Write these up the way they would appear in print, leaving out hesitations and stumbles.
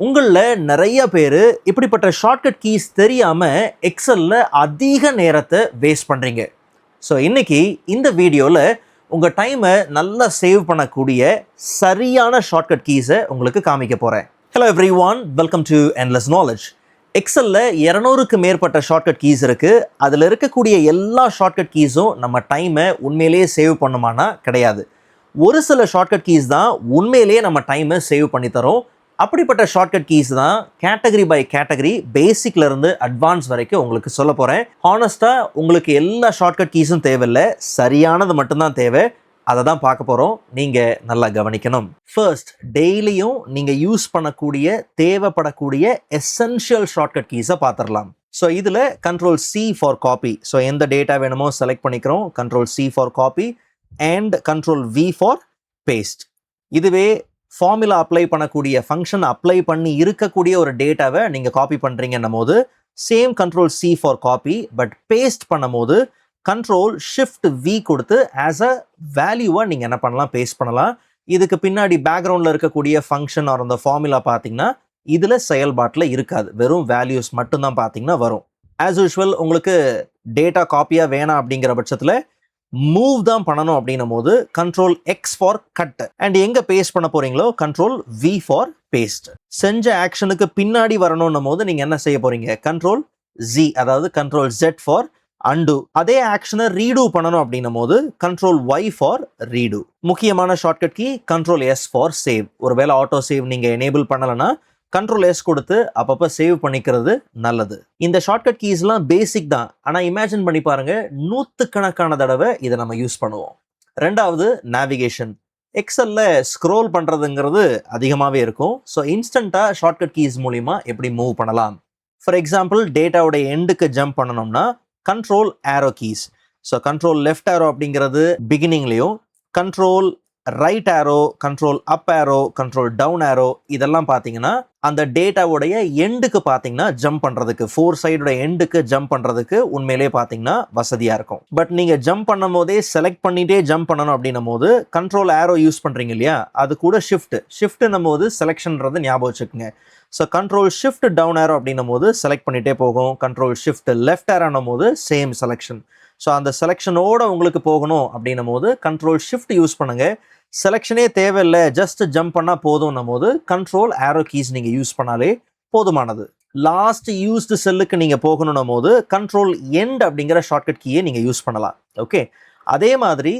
உங்கள்ல நெறைய பேரு இப்படிப்பட்ட ஷார்ட்கட் கீஸ் தெரியாம எக்ஸல்ல அதிக நேரத்த வேஸ்ட் பண்றீங்க. ஸோ இன்னைக்கு இந்த வீடியோல உங்க டைமை நல்லா சேவ் பண்ணக்கூடிய சரியான ஷார்ட்கட் கீஸை உங்களுக்கு காமிக்க போறேன். Hello everyone, welcome to endless knowledge. எக்ஸல்ல 200க்கு மேற்பட்ட ஷார்ட்கட் கீஸ் இருக்கு. அதில் இருக்கக்கூடிய எல்லா ஷார்ட்கட் கீஸும் நம்ம டைமை உண்மையிலேயே சேவ் பண்ணுமானா கிடையாது. ஒரு சில ஷார்ட்கட் கீஸ் தான் உண்மையிலேயே நம்ம டைமை சேவ் பண்ணி தரும். அப்படிப்பட்ட ஷார்ட்கட் கீஸ் தான் கேட்டகரி பை கேட்டகரி, பேசிக்ல இருந்து அட்வான்ஸ் வரைக்கும் உங்களுக்கு சொல்ல போறேன். ஹானஸ்டா உங்களுக்கு எல்லா ஷார்ட்கட் கீஸும் தேவையில்லை, சரியானது மட்டும்தான் தேவை. அதை தான் பார்க்க போறோம். நீங்க நல்லா கவனிக்கணும். ஃபர்ஸ்ட், டெய்லியும் நீங்க யூஸ் பண்ணக்கூடிய தேவைப்படக்கூடிய எசென்ஷியல் ஷார்ட்கட் கீஸை பார்த்துடலாம். ஸோ இதில் control C for copy. So எந்த டேட்டா வேணுமோ செலக்ட் பண்ணிக்கிறோம், control C for copy and control V for paste. இதுவே ஃபார்முலா அப்ளை பண்ணக்கூடிய ஃபங்க்ஷன் அப்ளை பண்ணி இருக்கக்கூடிய ஒரு டேட்டாவை நீங்கள் காப்பி பண்ணுறீங்கன்னும் போது same control C for copy, but paste பண்ணும் போது கண்ட்ரோல் ஷிஃப்ட் வி கொடுத்து ஆஸ் அ வேல்யூவை நீங்கள் என்ன பண்ணலாம், பேஸ்ட் பண்ணலாம். இதுக்கு பின்னாடி பேக்ரவுண்டில் இருக்கக்கூடிய ஃபங்க்ஷன் ஆர் அந்த ஃபார்முலா பார்த்தீங்கன்னா இதில் செயல்பாட்டில் இருக்காது, வெறும் வேல்யூஸ் மட்டும்தான் பார்த்தீங்கன்னா வரும். ஆஸ் யூஷுவல் உங்களுக்கு டேட்டா காப்பியாக வேணாம் அப்படிங்கிற பட்சத்தில் மூவ் தான் பண்ணணும் அப்படின்னும் போது control X for cut and எங்க பேஸ்ட் பண்ண போறீங்களோ கண்ட்ரோல் வி ஃபார் பேஸ்ட். செஞ்ச ஆக்ஷனுக்கு பின்னாடி வரணும்னும் போது நீங்க என்ன செய்ய போறீங்க, கண்ட்ரோல் ஜி, அதாவது கண்ட்ரோல் ஜெட் ஃபார் அண்டு. அதே ஆக்ஷனை ரீடூ பண்ணணும் அப்படின்னும் போது கண்ட்ரோல் ஒய் ஃபார் ரீடூ. முக்கியமான shortcut key control S for save. ஒருவேளை ஆட்டோ சேவ் நீங்க எனேபிள் பண்ணலைன்னா கண்ட்ரோல் எஸ் கொடுத்து அப்பப்போ சேவ் பண்ணிக்கிறது நல்லது. இந்த ஷார்ட்கட் கீஸ்லாம் பேசிக் தான், ஆனால் இமேஜின் பண்ணி பாருங்க, நூற்றுக்கணக்கான தடவை இதை நம்ம யூஸ் பண்ணுவோம். ரெண்டாவது, நேவிகேஷன். எக்ஸல்ல ஸ்க்ரோல் பண்ணுறதுங்கிறது அதிகமாகவே இருக்கும். ஸோ இன்ஸ்டண்ட்டாக ஷார்ட்கட் கீஸ் மூலிமா எப்படி மூவ் பண்ணலாம். ஃபார் எக்ஸாம்பிள், டேட்டாவோட எண்டுக்கு ஜம்ப் பண்ணணும்னா control arrow keys. So control left arrow அப்படிங்கிறது பிகினிங்லேயும், control right arrow, control up arrow, control down arrow, இதெல்லாம் பார்த்தீங்கன்னா அந்த டேட்டாவுடைய எண்டுக்கு பார்த்தீங்கன்னா ஜம்ப் பண்ணுறதுக்கு, 4 சைடோட எண்டுக்கு ஜம்ப் பண்ணுறதுக்கு உண்மையிலே பார்த்தீங்கன்னா வசதியாக இருக்கும். பட் நீங்கள் ஜம்ப் பண்ணும் போதே செலக்ட் பண்ணிட்டே ஜம்ப் பண்ணணும் அப்படின்னும் போது கண்ட்ரோல் ஆரோ யூஸ் பண்ணுறீங்க இல்லையா, அது கூட ஷிஃப்ட்னும் போது செலெக்ஷன்றது ஞாபகம் வச்சுக்கோங்க. So control shift down arrow அப்படின்னும் போது செலக்ட் பண்ணிட்டே போகும், கண்ட்ரோல் ஷிஃப்ட் லெஃப்ட் ஆரோன்னும் போது சேம் செலெக்ஷன். ஸோ அந்த செலெக்ஷனோட உங்களுக்கு போகணும் அப்படின்னும் போது கண்ட்ரோல் ஷிஃப்ட் யூஸ் பண்ணுங்க. செலெக்ஷனே தேவையில்லை, ஜஸ்ட் ஜம்ப் பண்ணால் போதும்னும் போது கண்ட்ரோல் ஆரோ கீஸ் நீங்கள் யூஸ் பண்ணாலே போதுமானது. லாஸ்ட் யூஸ்டு செல்லுக்கு நீங்கள் போகணும் போது கண்ட்ரோல் எண்ட் அப்படிங்கிற ஷார்ட்கட் கீயை நீங்கள் யூஸ் பண்ணலாம். ஓகே, அதே மாதிரி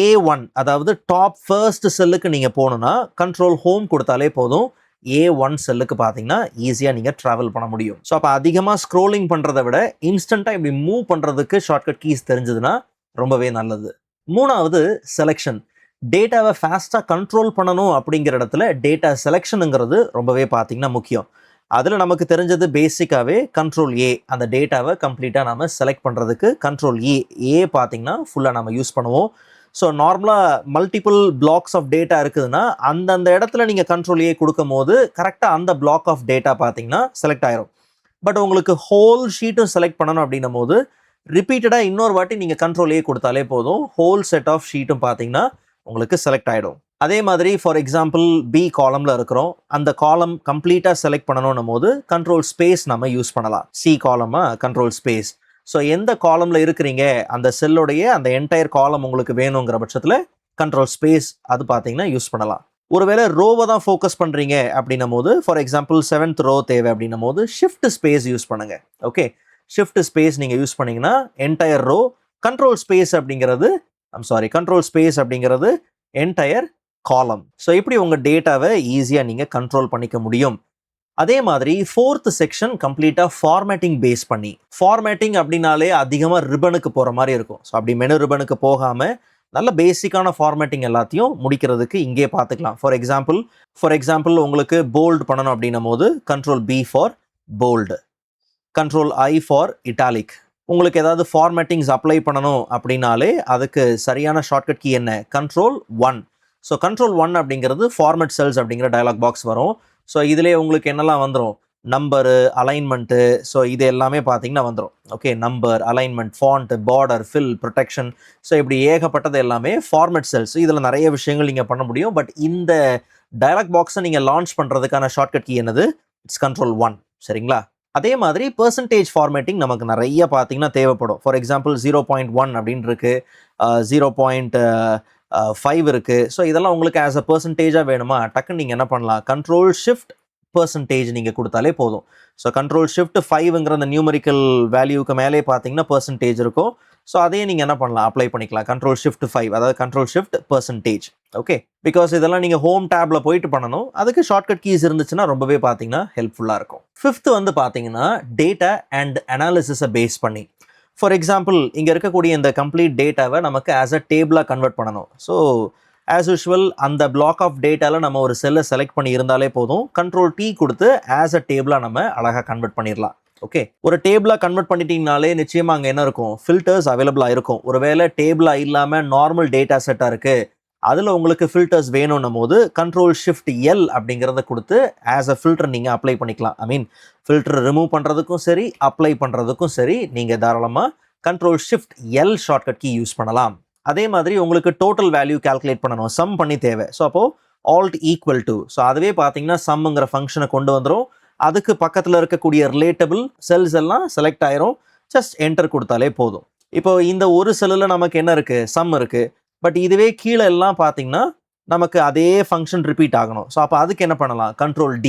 A1, அதாவது டாப் ஃபர்ஸ்ட் செல்லுக்கு நீங்கள் போகணுன்னா கண்ட்ரோல் ஹோம் கொடுத்தாலே போதும். A1 செல்லுக்கு பார்த்தீங்கன்னா ஈஸியாக நீங்கள் ட்ராவல் பண்ண முடியும். ஸோ அப்போ அதிகமாக ஸ்க்ரோலிங் பண்ணுறதை விட இன்ஸ்டண்ட்டாக இப்படி மூவ் பண்ணுறதுக்கு ஷார்ட்கட் கீஸ் தெரிஞ்சதுன்னா ரொம்பவே நல்லது. மூணாவது, செலெக்ஷன். டேட்டாவை ஃபாஸ்ட்டாக கண்ட்ரோல் பண்ணணும் அப்படிங்கிற இடத்துல டேட்டா செலெக்ஷனுங்கிறது ரொம்பவே பார்த்தீங்கன்னா முக்கியம். அதில் நமக்கு தெரிஞ்சது பேசிக்காகவே கண்ட்ரோல் ஏ, அந்த டேட்டாவை கம்ப்ளீட்டாக நம்ம செலக்ட் பண்ணுறதுக்கு கண்ட்ரோல் ஏ பார்த்தீங்கன்னா ஃபுல்லாக நம்ம யூஸ் பண்ணுவோம். ஸோ நார்மலாக மல்டிபிள் பிளாக்ஸ் ஆஃப் டேட்டா இருக்குதுன்னா அந்தந்த இடத்துல நீங்கள் கண்ட்ரோல் ஏ கொடுக்கும் போது கரெக்டாக அந்த பிளாக் ஆஃப் டேட்டா பார்த்தீங்கன்னா செலக்ட் ஆயிரும். பட் உங்களுக்கு ஹோல் ஷீட்டும் செலக்ட் பண்ணணும் அப்படின்னும் போது ரிப்பீட்டடாக இன்னொரு வாட்டி நீங்கள் கண்ட்ரோல் ஏ கொடுத்தாலே போதும், ஹோல் செட் ஆஃப் ஷீட்டும் பார்த்தீங்கன்னா உங்களுக்கு செலக்ட் ஆகிடும். அதே மாதிரி ஃபார் எக்ஸாம்பிள் பி காலமில் இருக்கிறோம், அந்த காலம் கம்ப்ளீட்டாக செலக்ட் பண்ணணும் போது கண்ட்ரோல் ஸ்பேஸ் நம்ம யூஸ் பண்ணலாம். சி காலமாக கண்ட்ரோல் ஸ்பேஸ். ஸோ எந்த காலமில் இருக்கிறீங்க அந்த செல்லுடைய அந்த என்டையர் காலம் உங்களுக்கு வேணுங்கிற பட்சத்தில் கண்ட்ரோல் ஸ்பேஸ் அது பார்த்தீங்கன்னா யூஸ் பண்ணலாம். ஒருவேளை ரோவை தான் ஃபோக்கஸ் பண்ணுறீங்க அப்படின்னும் போது, ஃபார் எக்ஸாம்பிள் 7th ரோ தேவை அப்படின்னும் போது ஷிஃப்ட் ஸ்பேஸ் யூஸ் பண்ணுங்க. ஓகே, ஷிஃப்ட் ஸ்பேஸ் நீங்கள் யூஸ் பண்ணிங்கன்னா என்டையர் ரோ, கண்ட்ரோல் ஸ்பேஸ் அப்படிங்கிறது கண்ட்ரோல் ஸ்பேஸ் அப்படிங்கிறது என்டையர் காலம். ஸோ இப்படி உங்கள் டேட்டாவை ஈஸியாக நீங்கள் கண்ட்ரோல் பண்ணிக்க முடியும். அதே மாதிரி 4th செக்ஷன் கம்ப்ளீட்டாக ஃபார்மேட்டிங் பேஸ் பண்ணி. ஃபார்மேட்டிங் அப்படின்னாலே அதிகமாக ரிபனுக்கு போகிற மாதிரி இருக்கும். ஸோ அப்படி மெனு ரிபனுக்கு போகாமல் நல்ல பேசிக்கான ஃபார்மேட்டிங் எல்லாத்தையும் முடிக்கிறதுக்கு இங்கே பார்த்துக்கலாம். ஃபார் எக்ஸாம்பிள் உங்களுக்கு போல்டு பண்ணணும் அப்படின்னும் போது control B for bold, control I for italic. உங்களுக்கு ஏதாவது ஃபார்மேட்டிங்ஸ் அப்ளை பண்ணணும் அப்படின்னாலே அதுக்கு சரியான ஷார்ட்கட் கீ என்ன, கண்ட்ரோல் 1. ஸோ கண்ட்ரோல் 1 அப்படிங்கிறது ஃபார்மேட் செல்ஸ் அப்படிங்கிற டயலாக் பாக்ஸ் வரும். ஸோ இதிலே உங்களுக்கு என்னெல்லாம் வந்துடும், நம்பரு, அலைன்மெண்ட்டு, ஸோ இது எல்லாமே பார்த்தீங்கன்னா வந்துடும். Okay, number, alignment, font, border, fill, protection, so இப்படி ஏகப்பட்டது எல்லாமே ஃபார்மேட் செல்ஸ். இதில் நிறைய விஷயங்கள் நீங்கள் பண்ண முடியும். பட் இந்த டயலாக் பாக்ஸை நீங்கள் லான்ச் பண்ணுறதுக்கான ஷார்ட்கட் கீ என்னது? It's control 1. சரிங்களா? அதே மாதிரி பெர்சன்டேஜ் ஃபார்மேட்டிங் நமக்கு நிறைய பார்த்தீங்கன்னா தேவைப்படும். ஃபார் எக்ஸாம்பிள் 0.1 அப்படின்னு இருக்கு, 0.5 இருக்குது. ஸோ இதெல்லாம் உங்களுக்கு ஆஸ் அ பெர்சன்டேஜாக வேணுமா, டக்குன்னு நீங்கள் என்ன பண்ணலாம், கண்ட்ரோல் ஷிஃப்ட் பெர்சன்டேஜ் நீங்கள் கொடுத்தாலே போதும். ஸோ கண்ட்ரோல் ஷிஃப்ட் 5ங்கிற அந்த நியூமரிக்கல் வேல்யூக்கு மேலே பார்த்தீங்கன்னா பெர்சன்டேஜ் இருக்கும். ஸோ அதையே நீங்கள் என்ன பண்ணலாம், அப்ளை பண்ணிக்கலாம். கண்ட்ரோல் ஷிஃப்ட் 5, அதாவது control shift percentage. Okay, because இதெல்லாம் நீங்கள் ஹோம் டேப்பில் போயிட்டு பண்ணணும். அதுக்கு ஷார்ட்கட் கீஸ் இருந்துச்சுன்னா ரொம்பவே பார்த்தீங்கன்னா ஹெல்ப்ஃபுல்லாக இருக்கும். 5th வந்து பார்த்தீங்கன்னா டேட்டா அண்ட் அனாலிசிஸை பேஸ் பண்ணி. ஃபார் எக்ஸாம்பிள் இங்கே இருக்கக்கூடிய இந்த கம்ப்ளீட் டேட்டாவை நமக்கு ஆஸ் அ டேபிளாக கன்வெர்ட் பண்ணணும். ஸோ ஆஸ் யூஷுவல் அந்த பிளாக் ஆஃப் டேட்டாவில் நம்ம ஒரு செல்லை செலக்ட் பண்ணி இருந்தாலே போதும், கண்ட்ரோல் T கொடுத்து ஆஸ் அ டேபிளாக நம்ம அழகாக கன்வெர்ட் பண்ணிடலாம். ஓகே, ஒரு டேபிளாக கன்வெர்ட் பண்ணிட்டீங்கனாலே நிச்சயமாக அங்கே என்ன இருக்கும், ஃபில்டர்ஸ் அவைலபிளாக இருக்கும். ஒருவேளை டேபிளாக இல்லாமல் நார்மல் டேட்டா செட்டாக இருக்குது, அதில் உங்களுக்கு ஃபில்டர்ஸ் வேணும்னும் போது கண்ட்ரோல் ஷிஃப்ட் L அப்படிங்கிறத கொடுத்து ஆஸ் அ ஃபில்டர் நீங்கள் அப்ளை பண்ணிக்கலாம். ஐ மீன் ஃபில்டர் ரிமூவ் பண்ணுறதுக்கும் சரி, அப்ளை பண்ணுறதுக்கும் சரி, நீங்கள் தாராளமாக control shift L shortcut key use பண்ணலாம். அதே மாதிரி உங்களுக்கு டோட்டல் வேல்யூ கால்குலேட் பண்ணணும், சம் பண்ணி தேவை. ஸோ அப்போது ஆல்ட் ஈக்குவல் டு, ஸோ அதுவே பார்த்தீங்கன்னா சம்ங்கிற ஃபங்க்ஷனை கொண்டு வந்துடும். அதுக்கு பக்கத்தில் இருக்கக்கூடிய ரிலேட்டபிள் செல்ஸ் எல்லாம் செலக்ட் ஆயிரும். ஜஸ்ட் என்டர் கொடுத்தாலே போதும். இப்போ இந்த ஒரு செல்லில் நமக்கு என்ன இருக்குது, சம் இருக்குது. பட் இதுவே கீழே எல்லாம் பார்த்தீங்கன்னா நமக்கு அதே ஃபங்க்ஷன் ரிப்பீட் ஆகணும். ஸோ அப்போ அதுக்கு என்ன பண்ணலாம், கண்ட்ரோல் D.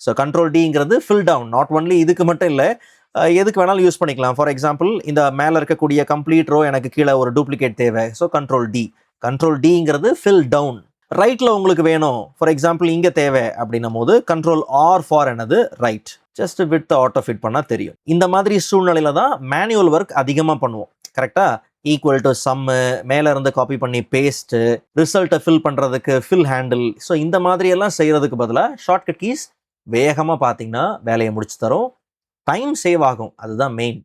ஸோ கண்ட்ரோல் Dங்கிறது ஃபில் டவுன், நாட் ஒன்லி இதுக்கு மட்டும் இல்லை, எதுக்கு வேணாலும் யூஸ் பண்ணிக்கலாம். ஃபார் எக்ஸாம்பிள் இந்த மேலே இருக்கக்கூடிய கம்ப்ளீட் ரோ எனக்கு கீழே ஒரு டூப்ளிகேட் தேவை. So control D. கண்ட்ரோல் Dங்கிறது ஃபில் டவுன். ரைட்டில் உங்களுக்கு வேணும், ஃபார் எக்ஸாம்பிள் இங்கே தேவை அப்படின்னும் போது கண்ட்ரோல் R ஃபார் என்னது, right. Just with auto fit பண்ணால் தெரியும். இந்த மாதிரி சூழ்நிலையில தான் மேனுவல் ஒர்க் அதிகமாக பண்ணுவோம். கரெக்டாக ஈக்குவல் டு சம்மு, மேலே இருந்து காப்பி பண்ணி பேஸ்ட்டு, ரிசல்ட்டை ஃபில் பண்ணுறதுக்கு ஃபில் ஹேண்டில். ஸோ இந்த மாதிரியெல்லாம் செய்கிறதுக்கு பதிலாக ஷார்ட்கட் கீஸ் வேகமாக பார்த்தீங்கன்னா வேலையை முடிச்சு தரும், டைம் சேவ் ஆகும். அதுதான் main.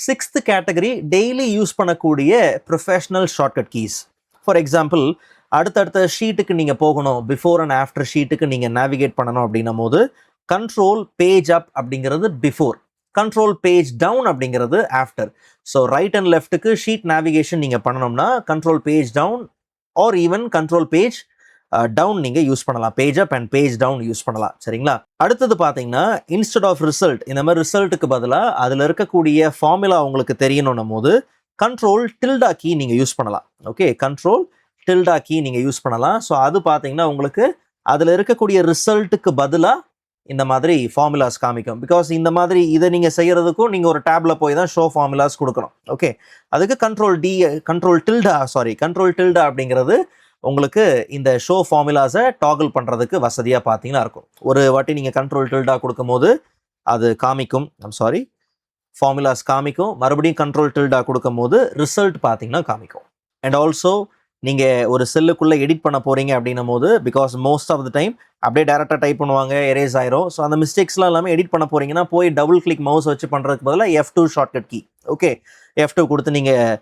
6th category daily use பண்ணக்கூடிய professional shortcut keys. For example அடுத்தடுத்த ஷீட்டுக்கு நீங்கள் போகணும், பிஃபோர் அண்ட் ஆஃப்டர் ஷீட்டுக்கு நீங்கள் நேவிகேட் பண்ணணும் அப்படின்னும் போது கண்ட்ரோல் பேஜ் அப் அப்படிங்கிறது பிஃபோர், கண்ட்ரோல் பேஜ் டவுன் அப்படிங்கிறது ஆஃப்டர். ஸோ ரைட் அண்ட் லெஃப்ட்டுக்கு ஷீட் நேவிகேஷன் நீங்கள் பண்ணணும்னா control page down or even control page down நீங்கள் யூஸ் பண்ணலாம். Page up and page down use பண்ணலாம். சரிங்களா? அடுத்தது பார்த்தீங்கன்னா இன்ஸ்டெட் ஆஃப் ரிசல்ட், இந்த மாதிரி ரிசல்ட்டுக்கு பதிலாக அதில் இருக்கக்கூடிய ஃபார்முலா உங்களுக்கு தெரியணும் போது கண்ட்ரோல் டில்டா கீ நீங்கள் யூஸ் பண்ணலாம். ஓகே, கண்ட்ரோல் டில்டா கீ நீங்கள் யூஸ் பண்ணலாம். ஸோ அது பார்த்தீங்கன்னா உங்களுக்கு அதில் இருக்கக்கூடிய ரிசல்ட்டுக்கு பதிலாக இந்த மாதிரி ஃபார்முலாஸ் காமிக்கும். பிகாஸ் இந்த மாதிரி இதை நீங்கள் செய்கிறதுக்கும் நீங்கள் ஒரு டேப்பில் போய் தான் ஷோ ஃபார்முலாஸ் கொடுக்கணும். ஓகே, அதுக்கு கண்ட்ரோல் டில்டா அப்படிங்கிறது உங்களுக்கு இந்த ஷோ ஃபார்முலாஸை டாகிள் பண்ணுறதுக்கு வசதியாக பார்த்தீங்கன்னா இருக்கும். ஒரு வாட்டி நீங்கள் கண்ட்ரோல் டில்டா கொடுக்கும் போது அது காமிக்கும், ஃபார்முலாஸ் காமிக்கும். மறுபடியும் கண்ட்ரோல் டில்டா கொடுக்கும் போது ரிசல்ட் பார்த்தீங்கன்னா காமிக்கும். அண்ட் ஆல்சோ நீங்கள் ஒரு செல்லுக்குள்ளே எடிட் பண்ண போகிறீங்க அப்படின்னும் போது, because most of the time அப்படியே டேரெக்டாக டைப் பண்ணுவாங்க, எரேஸ் ஆயிரும். ஸோ அந்த மிஸ்டேக்ஸ்லாம் எல்லாமே எடிட் பண்ண போகிறீங்கன்னா போய் டபுள் கிளிக் மவுஸ் வச்சு பண்ணுறதுக்கு பதிலாக F2 shortcut key. Okay, F2 கொடுத்து நீங்கள்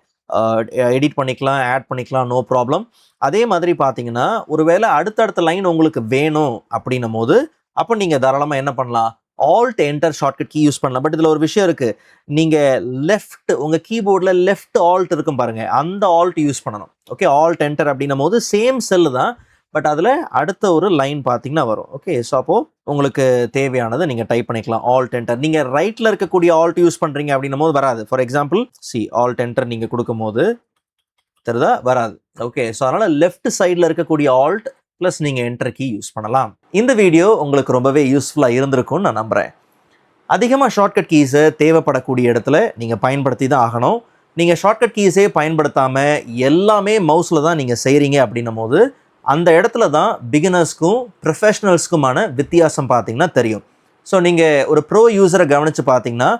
எடிட் பண்ணிக்கலாம், ஆட் பண்ணிக்கலாம், நோ ப்ராப்ளம். அதே மாதிரி பார்த்தீங்கன்னா ஒருவேளை அடுத்தடுத்த லைன் உங்களுக்கு வேணும் அப்படின்னும் போது அப்போ நீங்கள் தாராளமாக என்ன பண்ணலாம், alt enter shortcut key use பண்ணலாம். பட் இதில் ஒரு விஷயம் இருக்குது, நீங்கள் லெஃப்ட் உங்கள் கீபோர்டில் லெஃப்ட் ஆல்ட் இருக்கும் பாருங்கள், அந்த ஆல்ட் யூஸ் பண்ணணும். ஓகே, ஆல்ட் என்டர் அப்படின்னும் போது சேம் செல்லு தான், பட் அதில் அடுத்த ஒரு லைன் பார்த்தீங்கன்னா வரும். ஓகே, ஸோ அப்போது உங்களுக்கு தேவையானதை நீங்கள் டைப் பண்ணிக்கலாம். ஆல்ட் என்டர் நீங்கள் ரைட்டில் இருக்கக்கூடிய ஆல்ட் யூஸ் பண்ணுறீங்க அப்படின்னும் போது வராது. ஃபார் எக்ஸாம்பிள் ஆல்ட் என்டர் நீங்கள் கொடுக்கும் போது தெரியுதா, வராது. ஓகே, ஸோ அதனால் லெஃப்ட் சைடில் இருக்கக்கூடிய ஆல்ட் ப்ளஸ் நீங்கள் என்டர் கீ யூஸ் பண்ணலாம். இந்த வீடியோ உங்களுக்கு ரொம்பவே யூஸ்ஃபுல்லாக இருந்திருக்கும்னு நான் நம்புகிறேன். அதிகமாக ஷார்ட்கட் கீஸை தேவைப்படக்கூடிய இடத்துல நீங்கள் பயன்படுத்தி தான் ஆகணும். நீங்கள் ஷார்ட்கட் கீஸே பயன்படுத்தாமல் எல்லாமே மவுஸில் தான் நீங்கள் செய்கிறீங்க அப்படின்னும் போது அந்த இடத்துல தான் பிகினர்ஸ்க்கும் ப்ரொஃபஷ்னல்ஸ்க்குமான வித்தியாசம் பார்த்தீங்கன்னா தெரியும். ஸோ நீங்கள் ஒரு ப்ரோ யூஸரை கவனித்து பார்த்தீங்கன்னா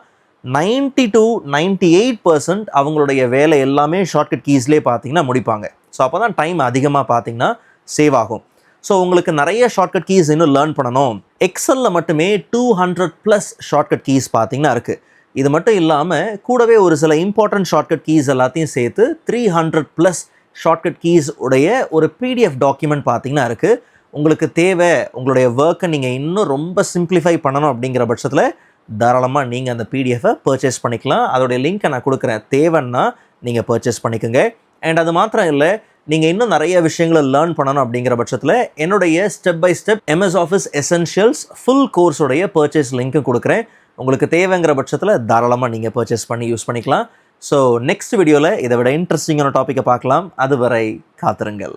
90 to 98% அவங்களுடைய வேலை எல்லாமே ஷார்ட்கட் கீஸ்லேயே பார்த்தீங்கன்னா முடிப்பாங்க. ஸோ அப்போ தான் டைம் அதிகமாக பார்த்தீங்கன்னா சேவ் ஆகும். ஸோ உங்களுக்கு நிறைய ஷார்ட்கட் கீஸ் இன்னும் லேர்ன் பண்ணணும். எக்ஸலில் மட்டுமே 200+ ஷார்ட்கட் கீஸ் பார்த்தீங்கன்னா இருக்குது. இது மட்டும் இல்லாமல் கூடவே ஒரு சில இம்பார்ட்டன்ட் ஷார்ட்கட் கீஸ் எல்லாத்தையும் சேர்த்து 300+ ஷார்ட்கட் கீஸ் உடைய ஒரு PDF டாக்குமெண்ட் பார்த்தீங்கன்னா இருக்குது. உங்களுக்கு தேவை, உங்களுடைய ஒர்க்கை நீங்கள் இன்னும் ரொம்ப சிம்பிளிஃபை பண்ணணும் அப்படிங்கிற பட்சத்தில் தாராளமாக நீங்கள் அந்த PDF-ஐ பர்ச்சேஸ் பண்ணிக்கலாம். அதோடைய லிங்க்கை நான் கொடுக்குறேன், தேவைன்னா நீங்கள் பர்ச்சேஸ் பண்ணிக்கோங்க. அண்ட் அது மாத்திரம் இல்லை, நீங்கள் இன்னும் நிறைய விஷயங்களை லேர்ன் பண்ணணும் அப்படிங்கிற பட்சத்தில் என்னுடைய step by step MS Office Essentials full கோர்ஸோடைய பர்ச்சேஸ் லிங்க்கும் கொடுக்குறேன். உங்களுக்கு தேவைங்கிற பட்சத்தில் தாராளமாக நீங்கள் பர்ச்சேஸ் பண்ணி யூஸ் பண்ணிக்கலாம். ஸோ நெக்ஸ்ட் வீடியோவில் இதை விட இன்ட்ரெஸ்டிங்கான டாப்பிக்கை பார்க்கலாம். அதுவரை காத்திருங்கள்.